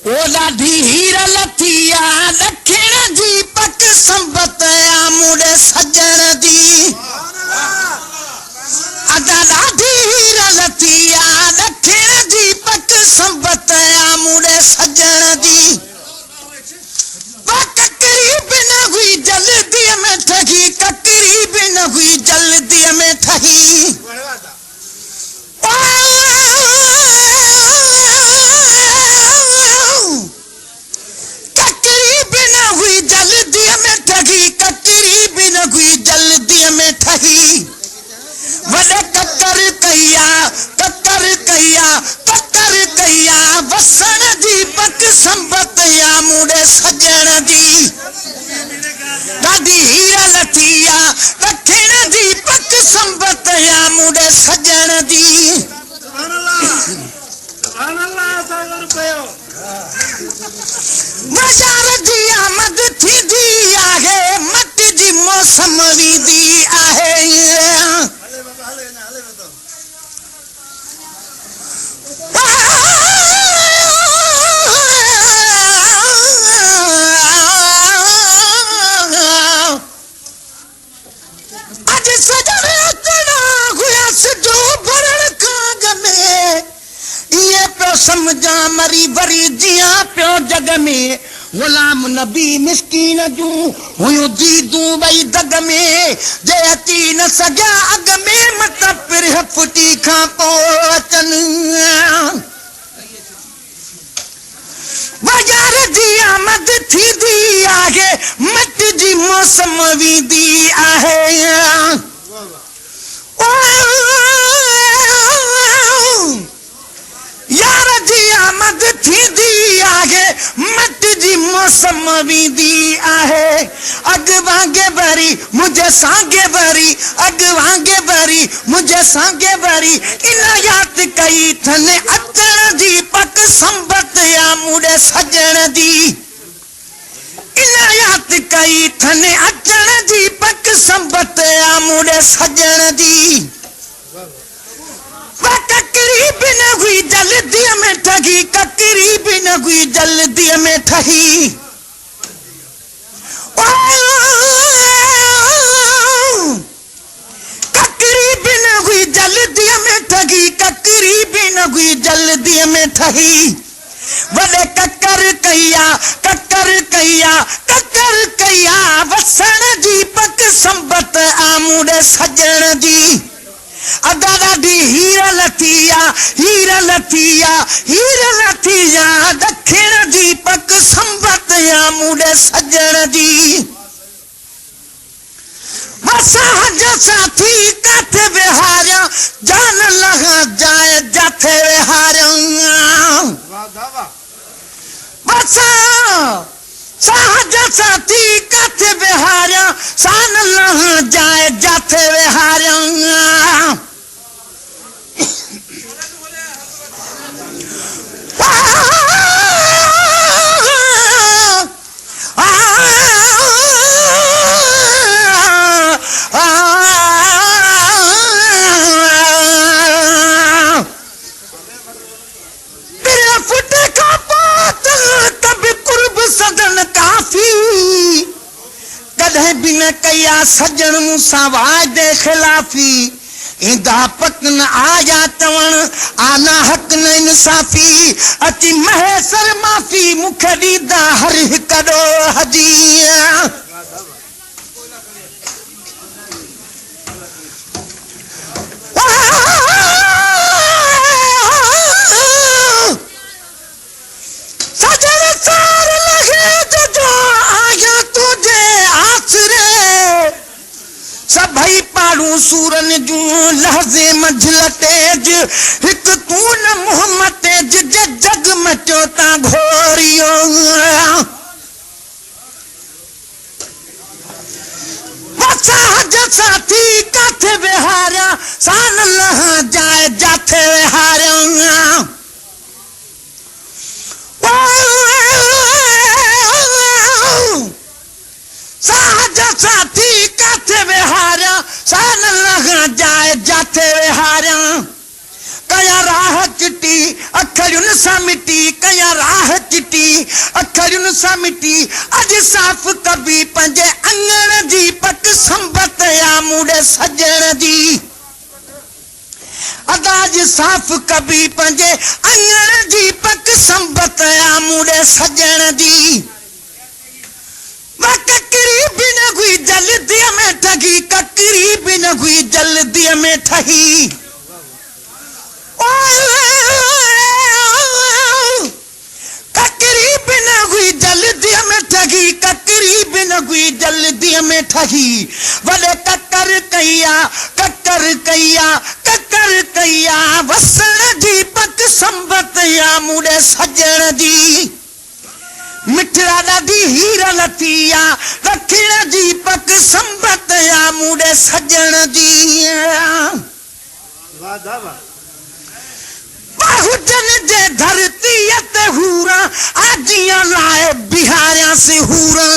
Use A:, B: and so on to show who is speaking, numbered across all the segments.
A: ओला दी हीरा लथिया दखिण जी पक संबत आ मुड़े सजन दी अदा दी हीरा लथिया दखिण जी पक संबत आ मुड़े सजन दी ककरी बिन हुई जल्दी में ठगी ककरी बिन हुई जल्दी में ठगी ककरी बिन हुई जल्दी में ठगी ककरी बिन हुई जल्दी में ठगी वॾे ककर कया वसण जी पक संबत या मुड़े सजन दी ॾाढी हीरा लथिया दखिण जी पक संबत या मुड़े सजन दी बाज़ार जी आमद थींदी आहे मट जी मौसम वींदी आहे समझा मरी भरी जिया प्यो जग में गुलाम नबी मिस्कीन जू हुयो दीदू बई दग में जे अची न सघिया अग में मत पिरह फुटी खां पोइ अचनि बाज़ार जी आमद थींदी आहे मट जी मौसम वींदी आहे यार जी आमद थींदी आहे मट जी मौसम वींदी आहे अग वांगे भरी मुझे सांगे भरी अग वांगे भरी मुझे सांगे भरी इनायत कई थने अचण जी पक संबत या मुड़े सजन दी इनायत कई थने अचण जी पक संबत या मुड़े सजन दी ककरी बिन हुई जल्दी में ठगी ककरी बिन हुई जल्दी में ठगी ककरी बिन हुई जल्दी में ठगी ककरी बिन हुई जल्दी में ठगी वॾे ककर कया वसण जी पक संबत आ मुड़े सजन दी अदा ॾाढी हीरा लथिया दखिण जी पक संबत या मुड़े सजन दी वसां जसां थी काथे विहारिया जान लगा जाए जाथे विहारिया वसां जसां थी काथे विहारिया सान लगा जाए जाथे विहारिया कया सजन मूसा वादे खिलाफी इंदा पक न आया चवण आना हक न इंसाफी अची महेसर माफी मुखे दीदा हर हिकड़ो हदिया सजन सार लगे जो आया तुझे आसरे सभई पाड़ू सूरन जू लहज़े मंझिल तेज हिक तू न मोहम्मद तेज जे जग मचो ता घोरियो वसा जसा थी काथे विहारिया सान लहा जाए जाथे विहारिया साथी काथे विहारिया सान लगा जाए जाथे विहारिया कया राह चिटी अखड़ियुनि सां मिटी कया राह चिटी अखरियुनि सां मिटी अॼु साफ़ कबी पंहिंजे अंगण जी पक संबत या मूड़े सजण जी अदाज साफ़ कबी पंहिंजे अंगण जी पक संबत या मूड़े सजण जी ककरी भी न हुई जल्दी में ठगी ककरी भी न हुई जल्दी में ठगी ककरी भी न हुई जल्दी में ठगी ककरी भी न हुई जल्दी में ठगी वॾे ककर कया वसण जी पक संबत या मूड़े सजण जी मिठड़ा ॾाढी हीर लथिया दखिण जी पक संबत या मूड़े सजण जी बाहुजन जे धरती ते हूरा आजियां लाए बिहारियां से हूरा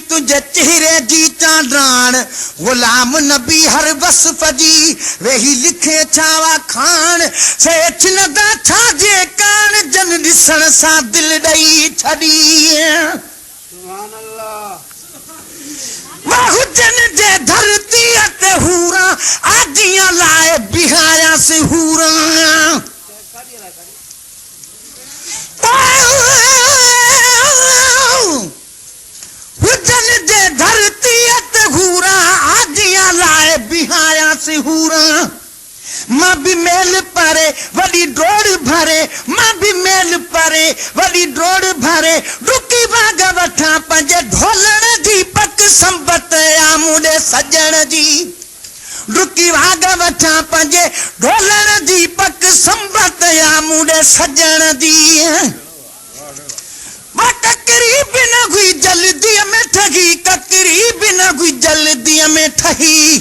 A: तुझे चेहरे जी चांडान गुलाम नबी हर वसफ जी वेही लिखे छावा खान सेठ नदा छाजे कान जन ॾिसण सां दिल ॾई छॾी सुभान अल्लाह बाहुजन जे धरती ते हूरा आजियां लाए बिहारियां से हूरा हुजन जे धरती ते हूरा आजियां लाए बिहारियां से हूरा मां भी मेल परे वॾी डोड़ भरे मां भी मेल परे वॾी डोड़ भरे डुकी भाग वठां पंहिंजे ढोलण जी पक संबत या मूड़े सजण जी डुकी भाग वठां पंहिंजे ढोलण जी पक संबत या मूड़े सजण जी ककरी भी न हुई जल्दी में ठगी ककरी भी न हुई जल्दी में ठगी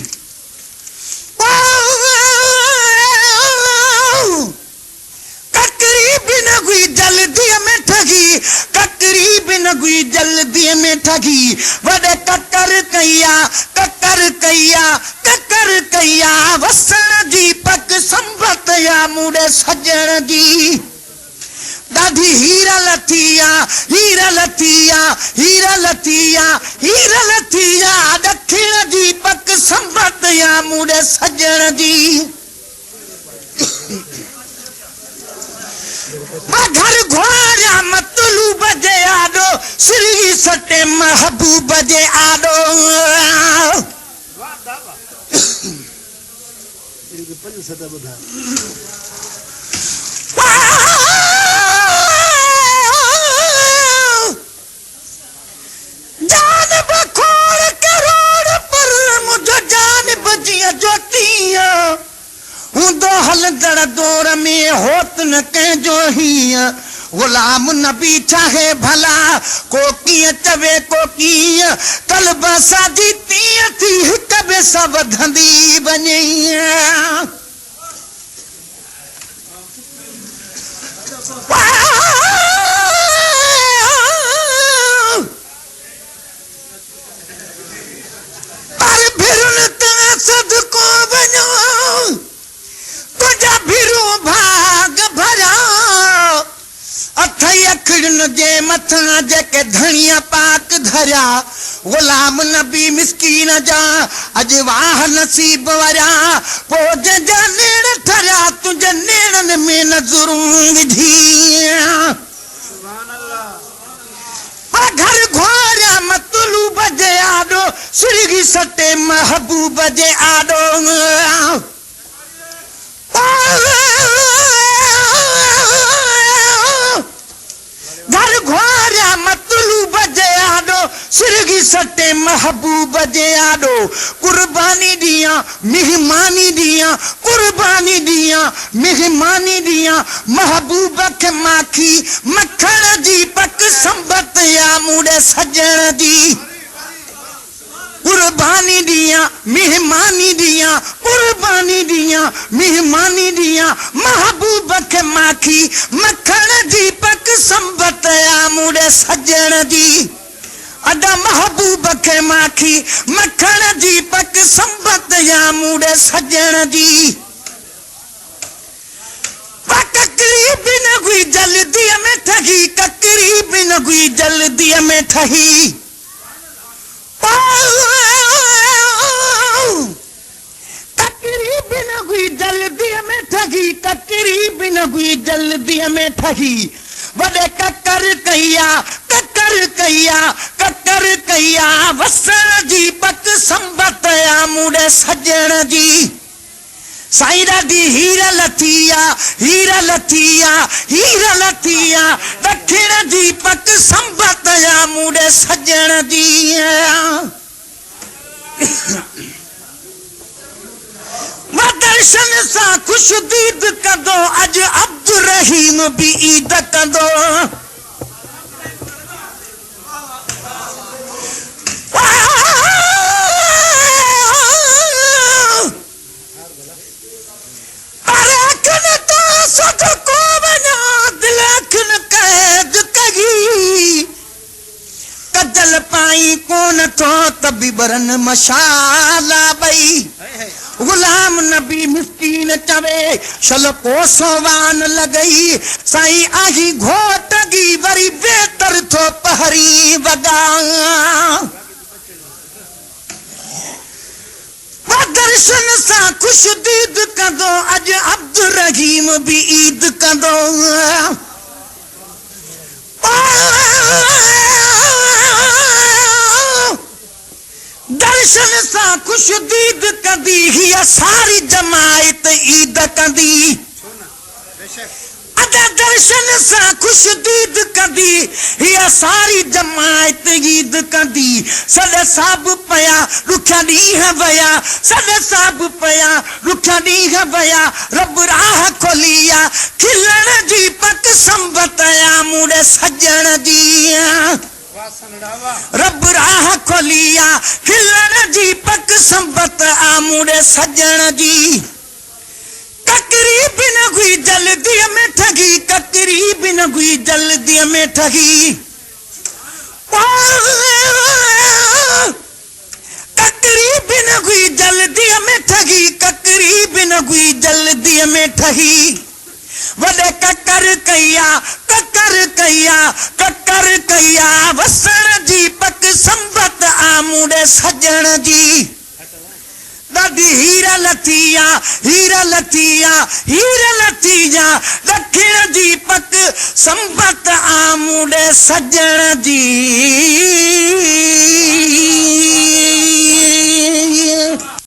A: ककरी भी न हुई जल्दी में ठगी ककरी भी न हुई जल्दी में ठगी वॾे ककर कया वसण जी पक संबत या मूड़े सजण जी ॾाढी हीर लथिया दखिण जी पक संबत या मूड़े सजण जी घर घोड़ा मतलूब जे आॾो श्री सटे महबूब जे आॾो जान बखोड़ करोड़ पर मुझे जान बजिया जोतिया हूंदो हलंदड़ दौर में होत न कंहिंजो हीअं गुलाम नबी चाहे भला को कीअं चवे को कीअं कल्ब साजी तीअं थी हिक ॿिए सां वधंदी वञे पर भिरुन तां सदको वञो तुझा भिरू भाग भरा अथई अखड़ियुनि जे मथां जेके धणिया पाक धरिया गुलाम नबी मिसकीन जा अॼु वाह नसीब वरिया पोइ जंहिंजा नेण ठरिया तुंहिंजे नेणनि में नज़रूं विधी घर घोरिया मतलूब जे आॾो सुरगी सटे महबूब जे आॾो घर घोरिया मतलूब जे आॾो सिरगी सटे महबूब जे आडो कुर्बानी दिया मेहमानी दिया कुर्बानी दिया मेहमानी दिया महबूब के माखी मखण जी पक संबत या मुड़े सजण दी कुर्बानी दिया मेहमानी दिया कुर्बानी दिया मेहमानी दिया महबूब के माखी मखण जी पक संबत या मुड़े सजण दी अदा महबूब के माखी मखण जी पक संबत या मुड़े सजण दी ककरी बिन गुई जल्दी में ठगी ककरी बिन गुई जल्दी में ठगी ककरी बिन गुई जल्दी में ठगी ककरी बिन गुई जल्दी में ठगी वडे ककर कया वसण जी पक संबत या मुड़े सजण जी साईरा दी हीरा लथिया हीरा लथिया हीरा लथिया दक्षिण जी पक संबत या मुड़े सजण जी दर्शन सा खुश दीद कदो अज अब्दुल रहीम भी ईद कदो कजल पाई कोन तो तबी बरन मशाला बई गुलाम नबी मिस्कीन चवे शल कोसवान लगई साई आही घोटगी वरी बेहतर थो पहरी वगा दर्शन सा खुश दीद कदो अज अब्दुल रहीम भी ईद कदो दर्शन सा खुश दीद कदी हिया सारी जमायत ईद कदी अदा दर्शन सा खुश दीद कदी हिया सारी जमायत ईद कदी सद सब पया रुखा ॾींहं वया सद सब पया रुखा ॾींहं वया रब राह खोलिया खिलण जी पक संबत या मुड़े सजण जी रब राह खोलिया खिलण जी पक संबत आ मुड़े सजण जी ककरी बिन गुई जल्दी में ठगी ककरी बिन गुई जल्दी में ठगी ककरी बिन गुई जल्दी में ठगी ककरी बिन गुई जल्दी में ठगी वडे ककर कया वसण जी पक संबत आ मुड़े सजण जी दादी हीरा लथिया हीरा लथिया हीरा लथिया दक्षिण जी पक संबत आ मुड़े सजण जी